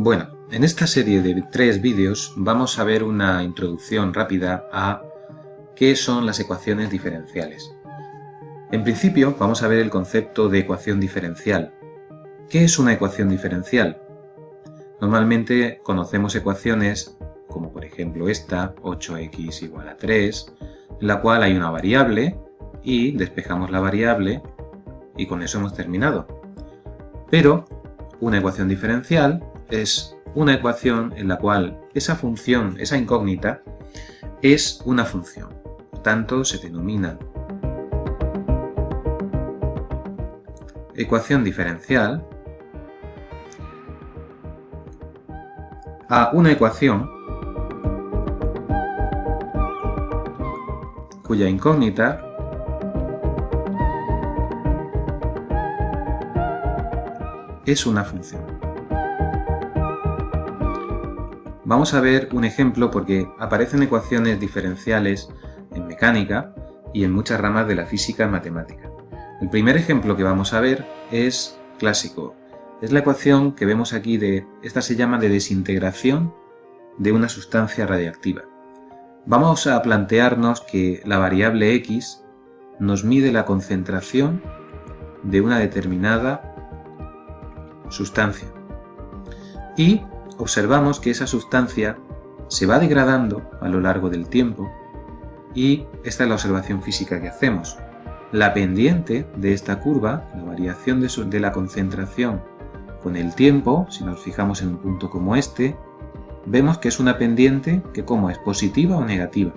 Bueno, en esta serie de 3 vídeos vamos a ver una introducción rápida a qué son las ecuaciones diferenciales. En principio vamos a ver el concepto de ecuación diferencial. ¿Qué es una ecuación diferencial? Normalmente conocemos ecuaciones como por ejemplo esta, 8x igual a 3, en la cual hay una variable y despejamos la variable y con eso hemos terminado. Pero una ecuación diferencial es una ecuación en la cual esa función, esa incógnita, es una función. Por tanto, se denomina ecuación diferencial a una ecuación cuya incógnita es una función. Vamos a ver un ejemplo porque aparecen ecuaciones diferenciales en mecánica y en muchas ramas de la física y matemática. El primer ejemplo que vamos a ver es clásico. Es la ecuación que vemos aquí esta se llama de desintegración de una sustancia radiactiva. Vamos a plantearnos que la variable x nos mide la concentración de una determinada sustancia. Y observamos que esa sustancia se va degradando a lo largo del tiempo y esta es la observación física que hacemos. La pendiente de esta curva, la variación de la concentración con el tiempo, si nos fijamos en un punto como este, vemos que es una pendiente que ¿cómo es? ¿Positiva o negativa?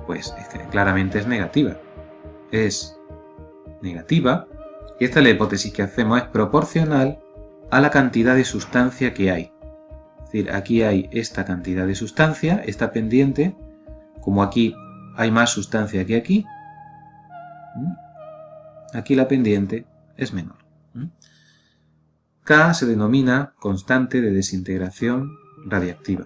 Pues es que claramente es negativa. Es negativa y esta es la hipótesis que hacemos, es proporcional a la cantidad de sustancia que hay. Es decir, aquí hay esta cantidad de sustancia, esta pendiente, como aquí hay más sustancia que aquí la pendiente es menor. K se denomina constante de desintegración radiactiva.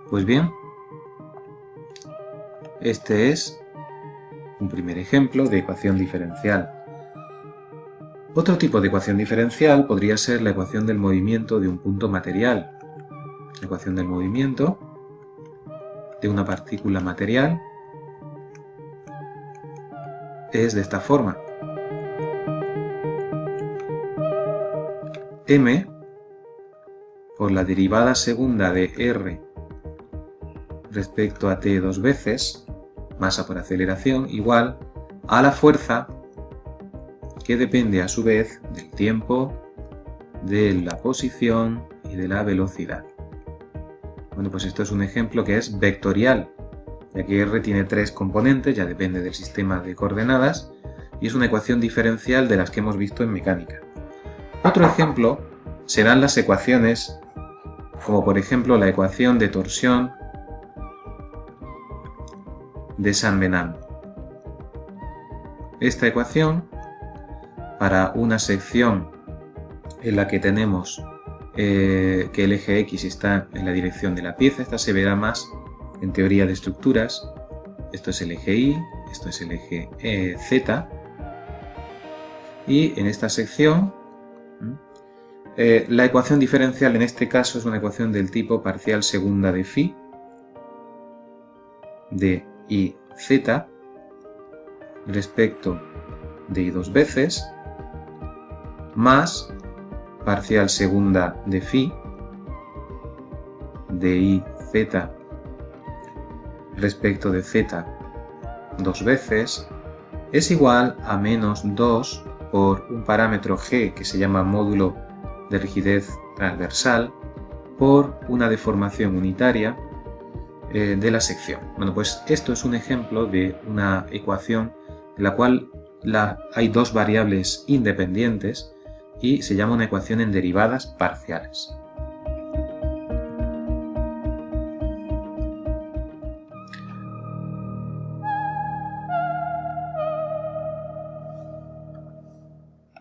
Pues bien, este es un primer ejemplo de ecuación diferencial. Otro tipo de ecuación diferencial podría ser la ecuación del movimiento de un punto material. La ecuación del movimiento de una partícula material es de esta forma. M por la derivada segunda de R respecto a T dos veces, masa por aceleración, igual a la fuerza que depende a su vez del tiempo, de la posición y de la velocidad. Bueno, pues esto es un ejemplo que es vectorial, ya que R tiene 3 componentes, ya depende del sistema de coordenadas, y es una ecuación diferencial de las que hemos visto en mecánica. Otro ejemplo serán las ecuaciones, como por ejemplo la ecuación de torsión de San Venant. Esta ecuación, para una sección en la que tenemos que el eje X está en la dirección de la pieza, esta se verá más en teoría de estructuras. Esto es el eje Y, esto es el eje Z, y en esta sección la ecuación diferencial en este caso es una ecuación del tipo parcial segunda de phi de y z respecto de y dos veces más parcial segunda de phi de y z respecto de z dos veces es igual a menos 2 por un parámetro g que se llama módulo de rigidez transversal por una deformación unitaria de la sección. Bueno, pues esto es un ejemplo de una ecuación en la cual hay dos variables independientes y se llama una ecuación en derivadas parciales.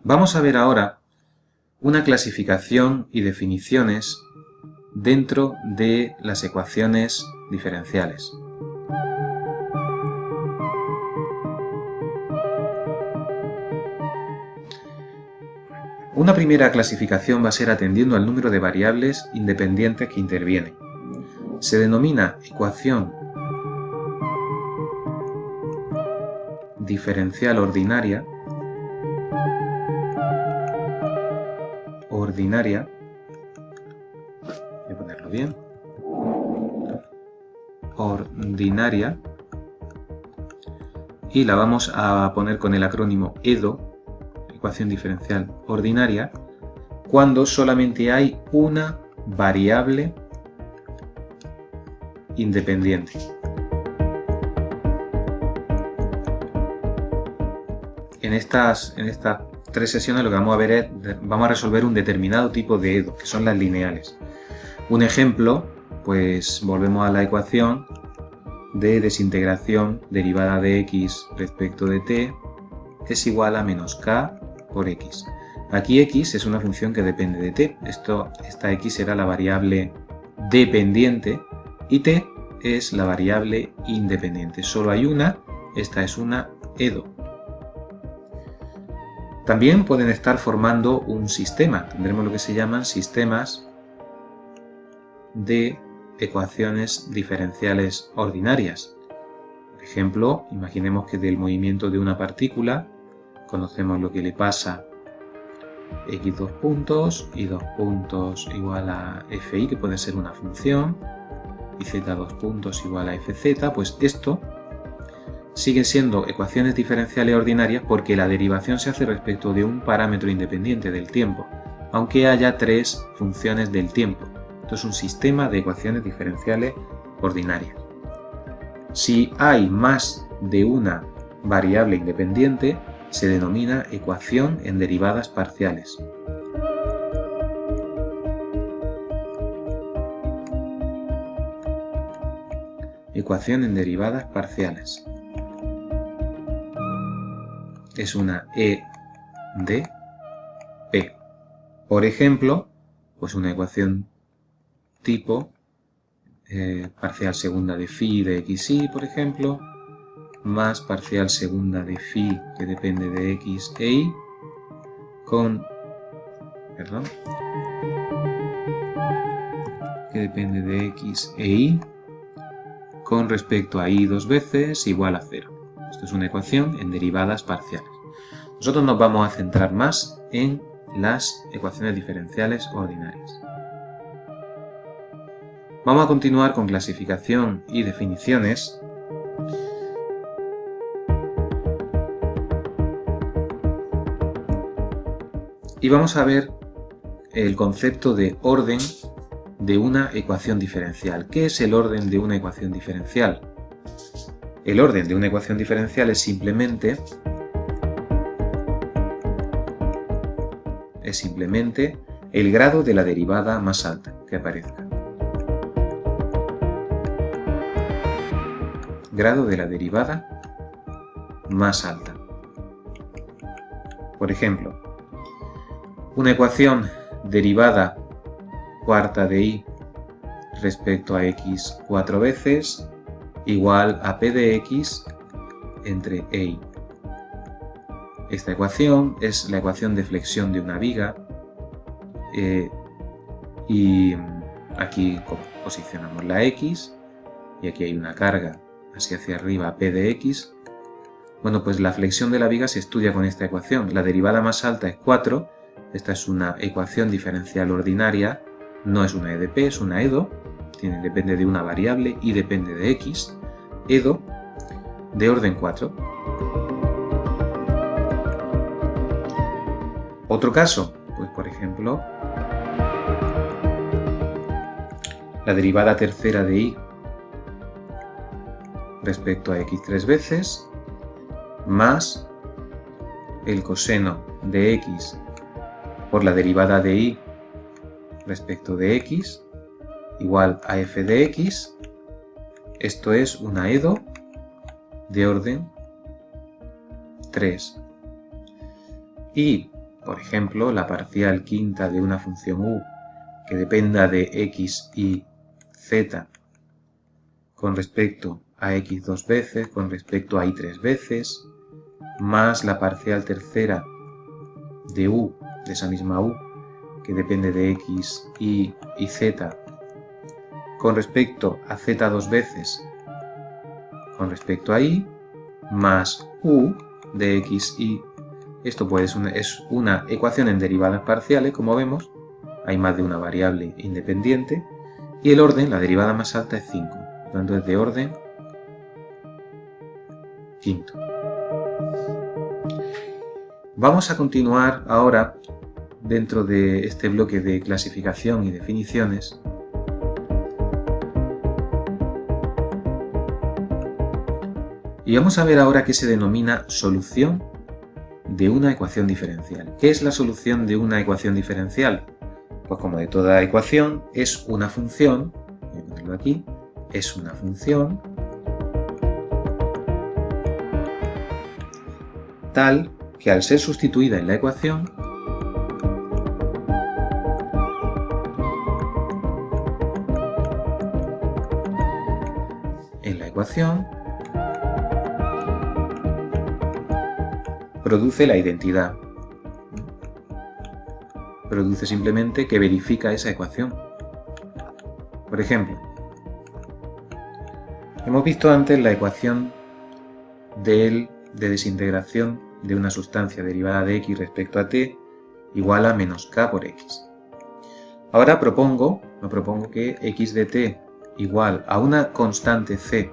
Vamos a ver ahora una clasificación y definiciones dentro de las ecuaciones diferenciales. Una primera clasificación va a ser atendiendo al número de variables independientes que intervienen. Se denomina ecuación diferencial ordinaria, voy a ponerlo bien, ordinaria, y la vamos a poner con el acrónimo EDO, ecuación diferencial ordinaria, cuando solamente hay una variable independiente. En estas 3 sesiones lo que vamos a ver es, vamos a resolver un determinado tipo de EDO, que son las lineales. Un ejemplo, pues volvemos a la ecuación de desintegración derivada de x respecto de t es igual a menos k por x. Aquí x es una función que depende de t. Esta x será la variable dependiente y t es la variable independiente. Solo hay una, esta es una EDO. También pueden estar formando un sistema. Tendremos lo que se llaman sistemas de ecuaciones diferenciales ordinarias. Por ejemplo, imaginemos que del movimiento de una partícula conocemos lo que le pasa x 2 puntos, y 2 puntos igual a fi, que puede ser una función, y z 2 puntos igual a fz, pues esto siguen siendo ecuaciones diferenciales ordinarias porque la derivación se hace respecto de un parámetro independiente del tiempo, aunque haya 3 funciones del tiempo. Esto es un sistema de ecuaciones diferenciales ordinarias. Si hay más de una variable independiente, se denomina ecuación en derivadas parciales. Ecuación en derivadas parciales. Es una E de P. Por ejemplo, pues una ecuación tipo parcial segunda de phi de xy, por ejemplo, más parcial segunda de phi que depende de x e y, que depende de x e y con respecto a y 2 veces igual a 0. Esto es una ecuación en derivadas parciales. Nosotros nos vamos a centrar más en las ecuaciones diferenciales ordinarias. Vamos a continuar con clasificación y definiciones. Y vamos a ver el concepto de orden de una ecuación diferencial. ¿Qué es el orden de una ecuación diferencial? El orden de una ecuación diferencial es simplemente el grado de la derivada más alta que aparezca. Grado de la derivada más alta. Por ejemplo, una ecuación derivada cuarta de y respecto a x 4 veces igual a p de x entre e y. Esta ecuación es la ecuación de flexión de una viga y aquí posicionamos la x y aquí hay una carga hacia arriba p de x. Bueno, pues la flexión de la viga se estudia con esta ecuación. La derivada más alta es 4. Esta es una ecuación diferencial ordinaria, no es una EDP, es una EDO. Depende de una variable y depende de x. EDO de orden 4. Otro caso, pues por ejemplo, la derivada tercera de y respecto a x 3 veces más el coseno de x por la derivada de y respecto de x igual a f de x. Esto es una EDO de orden 3. Y por ejemplo, la parcial quinta de una función u que dependa de x y z con respecto a x dos veces, con respecto a y tres veces, más la parcial tercera de u, de esa misma u, que depende de x, y z con respecto a z dos veces con respecto a y, más u de x, y. Esto pues es una ecuación en derivadas parciales, como vemos, hay más de una variable independiente, y el orden, la derivada más alta, es 5, por tanto es de orden quinto. Vamos a continuar ahora dentro de este bloque de clasificación y definiciones y vamos a ver ahora qué se denomina solución de una ecuación diferencial. ¿Qué es la solución de una ecuación diferencial? Pues como de toda ecuación, es una función, voy a ponerlo aquí, es una función tal que al ser sustituida en la ecuación, produce la identidad. Produce simplemente que verifica esa ecuación. Por ejemplo, hemos visto antes la ecuación de desintegración de una sustancia derivada de x respecto a t igual a menos k por x. Ahora me propongo que x de t igual a una constante c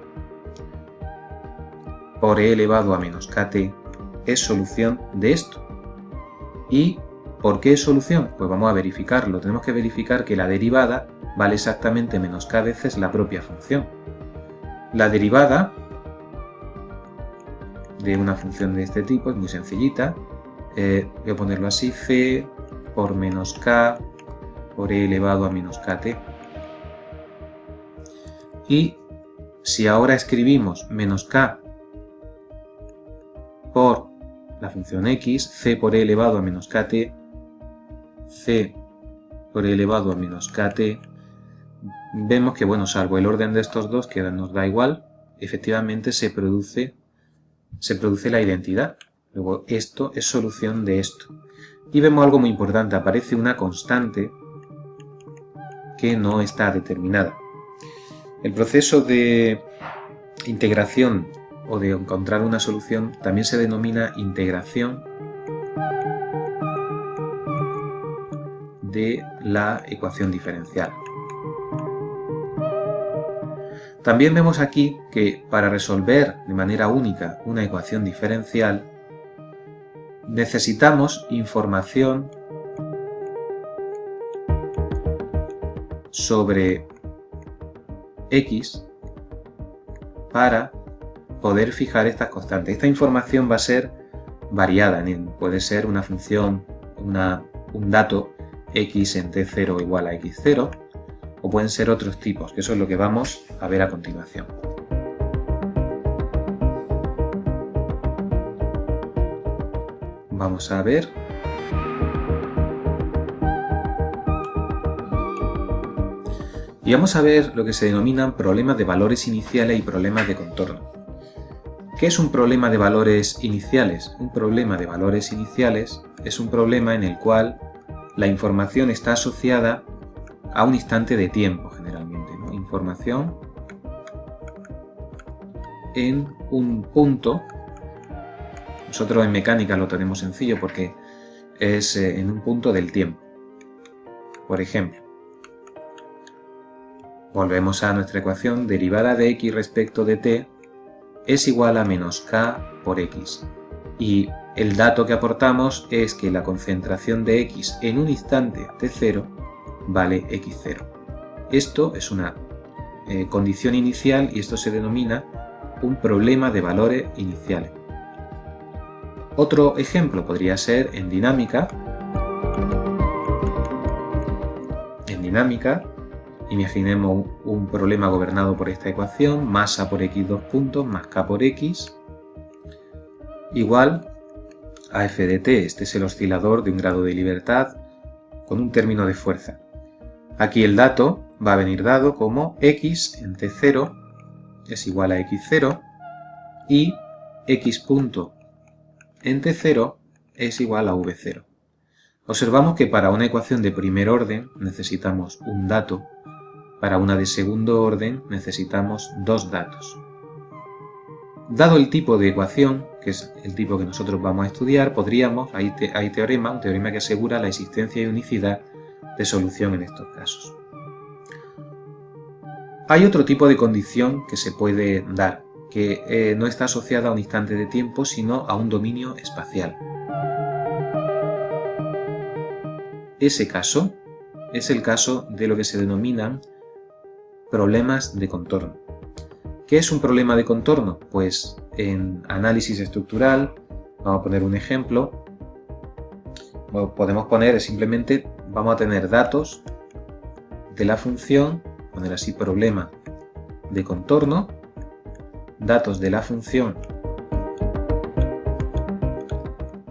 por e elevado a menos kt es solución de esto. ¿Y por qué es solución? Pues vamos a verificarlo. Tenemos que verificar que la derivada vale exactamente menos k veces la propia función. La derivada de una función de este tipo es muy sencillita. Voy a ponerlo así, c por menos k por e elevado a menos kt. Y si ahora escribimos menos k por la función x, c por e elevado a menos kt, c por e elevado a menos kt, vemos que, bueno, salvo el orden de estos dos, que nos da igual, efectivamente se produce la identidad. Luego, esto es solución de esto. Y vemos algo muy importante, aparece una constante que no está determinada. El proceso de integración o de encontrar una solución también se denomina integración de la ecuación diferencial. También vemos aquí que para resolver de manera única una ecuación diferencial necesitamos información sobre x para poder fijar estas constantes. Esta información va a ser variada, puede ser una función, un dato x en t0 igual a x0, o pueden ser otros tipos, que eso es lo que vamos a ver a continuación. Vamos a ver. Y vamos a ver lo que se denominan problemas de valores iniciales y problemas de contorno. ¿Qué es un problema de valores iniciales? Un problema de valores iniciales es un problema en el cual la información está asociada a un instante de tiempo, generalmente, ¿no? Información en un punto. Nosotros en mecánica lo tenemos sencillo porque es en un punto del tiempo. Por ejemplo, volvemos a nuestra ecuación, derivada de x respecto de t es igual a menos k por x. Y el dato que aportamos es que la concentración de x en un instante t0 vale x0. Esto es una condición inicial y esto se denomina un problema de valores iniciales. Otro ejemplo podría ser en dinámica. Imaginemos un problema gobernado por esta ecuación, masa por x dos puntos más k por x igual a f de t. Este es el oscilador de un grado de libertad con un término de fuerza. Aquí el dato va a venir dado como x en t0 es igual a x0 y x punto en t0 es igual a v0. Observamos que para una ecuación de primer orden necesitamos un dato, para una de segundo orden necesitamos dos datos. Dado el tipo de ecuación, que es el tipo que nosotros vamos a estudiar, podríamos, hay un teorema que asegura la existencia y unicidad de solución en estos casos. Hay otro tipo de condición que se puede dar, que no está asociada a un instante de tiempo, sino a un dominio espacial. Ese caso es el caso de lo que se denominan problemas de contorno. ¿Qué es un problema de contorno? Pues en análisis estructural, vamos a poner un ejemplo, podemos poner simplemente, vamos a tener datos de la función, poner así problema de contorno, datos de la función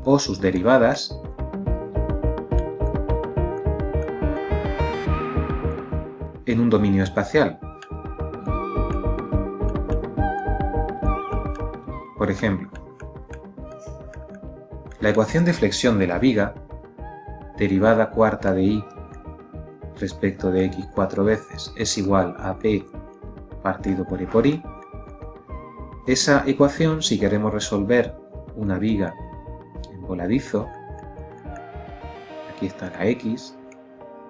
o sus derivadas, en un dominio espacial. Por ejemplo, la ecuación de flexión de la viga, derivada cuarta de y respecto de x 4 veces, es igual a p partido por e por i. Esa ecuación, si queremos resolver una viga en voladizo, aquí está la x,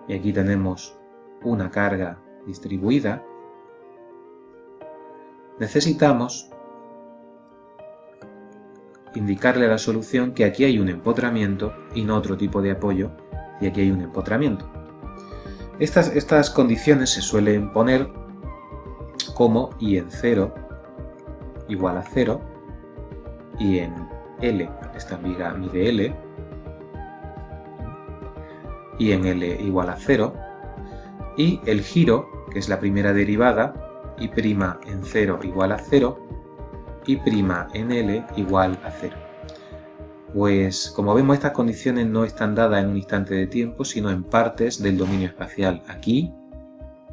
y aquí tenemos una carga distribuida, necesitamos indicarle a la solución que aquí hay un empotramiento y no otro tipo de apoyo, y aquí hay un empotramiento. Estas condiciones se suelen poner como y en 0 igual a 0, y en L, esta viga mide L, y en L igual a 0, y el giro, que es la primera derivada, y' en 0 igual a 0, y' en L igual a 0. Pues como vemos, estas condiciones no están dadas en un instante de tiempo, sino en partes del dominio espacial. Aquí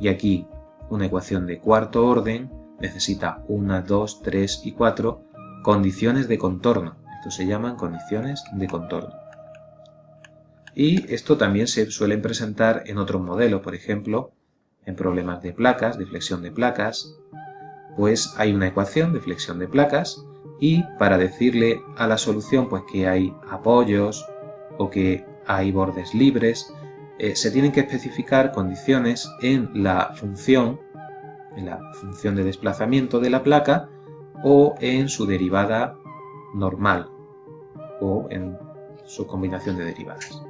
y aquí una ecuación de cuarto orden necesita 1, 2, 3 y 4 condiciones de contorno. Esto se llaman condiciones de contorno. Y esto también se suelen presentar en otros modelos, por ejemplo, en problemas de placas, de flexión de placas, pues hay una ecuación de flexión de placas y para decirle a la solución pues que hay apoyos o que hay bordes libres, se tienen que especificar condiciones en la función de desplazamiento de la placa o en su derivada normal o en su combinación de derivadas.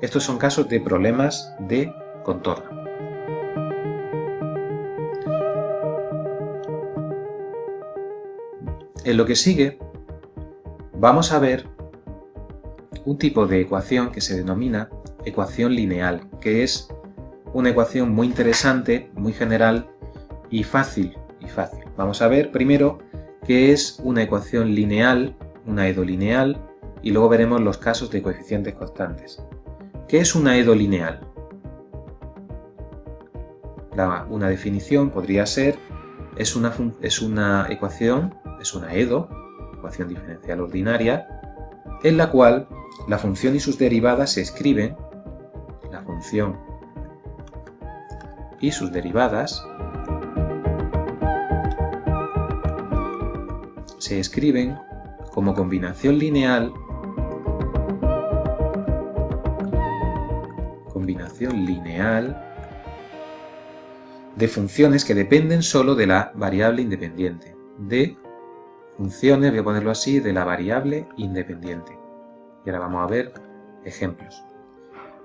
Estos son casos de problemas de contorno. En lo que sigue vamos a ver un tipo de ecuación que se denomina ecuación lineal, que es una ecuación muy interesante, muy general y fácil. Vamos a ver primero qué es una ecuación lineal, una edo lineal, y luego veremos los casos de coeficientes constantes. ¿Qué es una edo lineal? Una definición podría ser, es una ecuación, es una edo, ecuación diferencial ordinaria, en la cual la función y sus derivadas se escriben, la función y sus derivadas se escriben como combinación lineal de funciones que dependen solo de la variable independiente, de funciones, voy a ponerlo así, de la variable independiente. Y ahora vamos a ver ejemplos.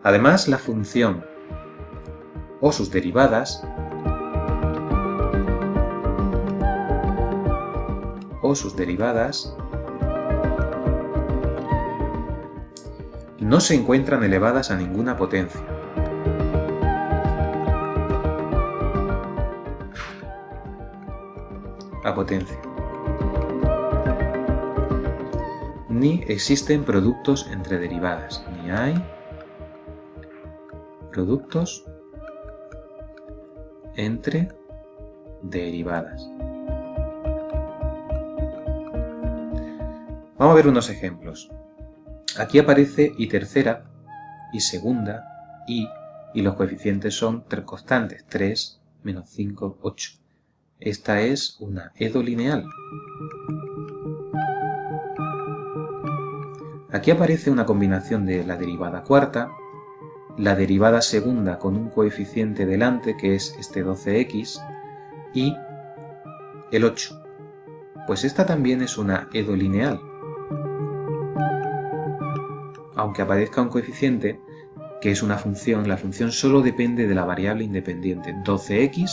Además, la función o sus derivadas no se encuentran elevadas a ninguna potencia. ni existen productos entre derivadas, ni hay productos entre derivadas. Vamos a ver unos ejemplos. Aquí aparece y tercera, y segunda, y los coeficientes son tres constantes, 3, menos 5, 8. Esta es una edo lineal. Aquí aparece una combinación de la derivada cuarta, la derivada segunda con un coeficiente delante, que es este 12x, y el 8. Pues esta también es una edo lineal. Aunque aparezca un coeficiente, que es una función, la función solo depende de la variable independiente. 12x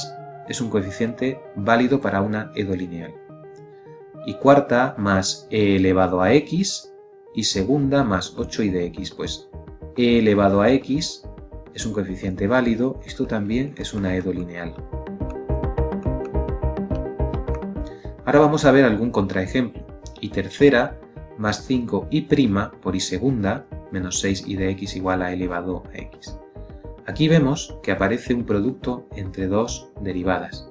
es un coeficiente válido para una edo lineal. Y cuarta más e elevado a x, y segunda más 8i de x. Pues e elevado a x es un coeficiente válido, esto también es una edo lineal. Ahora vamos a ver algún contraejemplo. Y tercera más 5i' por y segunda menos 6i de x igual a elevado a x. Aquí vemos que aparece un producto entre dos derivadas,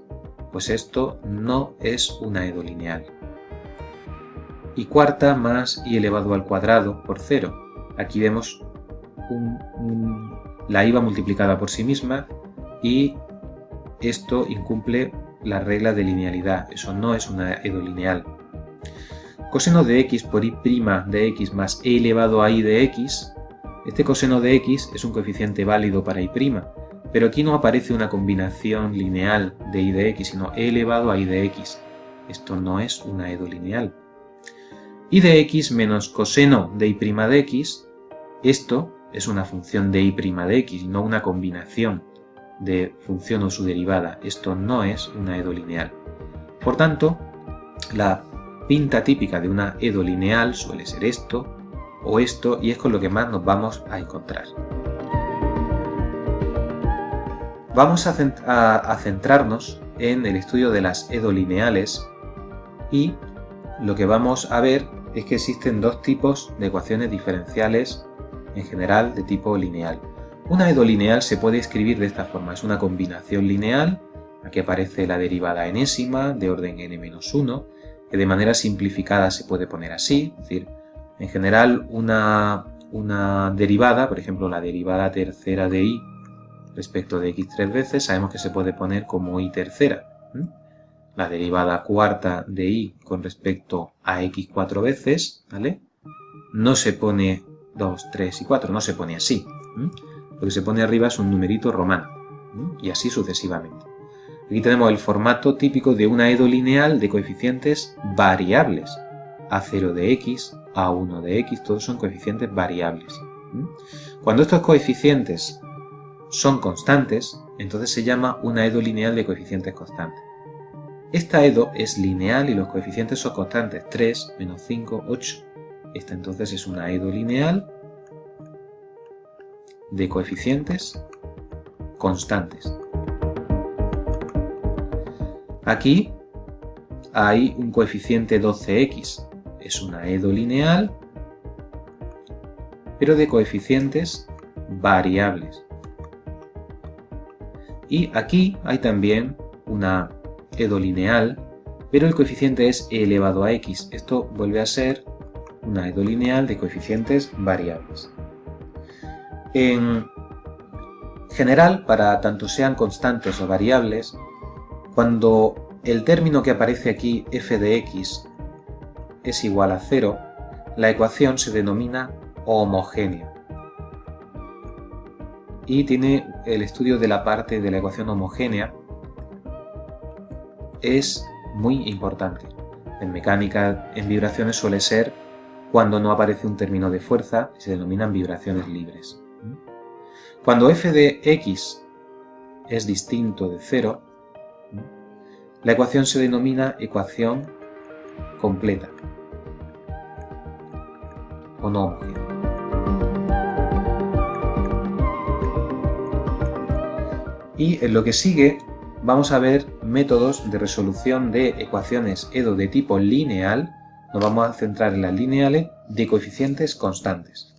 pues esto no es una edo lineal. Y cuarta más y elevado al cuadrado por 0. Aquí vemos la iva multiplicada por sí misma y esto incumple la regla de linealidad, eso no es una edo lineal. Coseno de x por y' de x más e elevado a i de x, este coseno de x es un coeficiente válido para y', pero aquí no aparece una combinación lineal de i de x, sino e elevado a i de x. Esto no es una edo lineal. Y de x menos coseno de y' de x, esto es una función de y' de x, no una combinación de función o su derivada. Esto no es una edo lineal. Por tanto, la pinta típica de una edo lineal suele ser esto o esto, y es con lo que más nos vamos a encontrar. Vamos a centrarnos en el estudio de las edo lineales, y lo que vamos a ver es que existen dos tipos de ecuaciones diferenciales en general de tipo lineal. Una edo lineal se puede escribir de esta forma, es una combinación lineal, aquí aparece la derivada enésima de orden n-1, que de manera simplificada se puede poner así, es decir, en general una derivada, por ejemplo la derivada tercera de y respecto de x 3 veces, sabemos que se puede poner como y tercera. La derivada cuarta de y con respecto a x 4 veces, ¿vale? No se pone 2, 3 y 4, no se pone así. Lo que se pone arriba es un numerito romano, y así sucesivamente. Aquí tenemos el formato típico de una edo lineal de coeficientes variables. A0 de x, A1 de x, todos son coeficientes variables. Cuando estos coeficientes son constantes, entonces se llama una edo lineal de coeficientes constantes. Esta edo es lineal y los coeficientes son constantes, 3, menos 5, 8. Esta entonces es una edo lineal de coeficientes constantes. Aquí hay un coeficiente 12x, es una edo lineal, pero de coeficientes variables. Y aquí hay también una edo lineal, pero el coeficiente es e elevado a x. Esto vuelve a ser una edo lineal de coeficientes variables. En general, para tanto sean constantes o variables, cuando el término que aparece aquí, f de x, es igual a 0, la ecuación se denomina homogénea. Y tiene el estudio de la parte de la ecuación homogénea, es muy importante. En mecánica, en vibraciones suele ser cuando no aparece un término de fuerza, se denominan vibraciones libres. Cuando f de x es distinto de 0, la ecuación se denomina ecuación completa o no homogénea. Y en lo que sigue vamos a ver métodos de resolución de ecuaciones edo de tipo lineal nos vamos a centrar en las lineales de coeficientes constantes.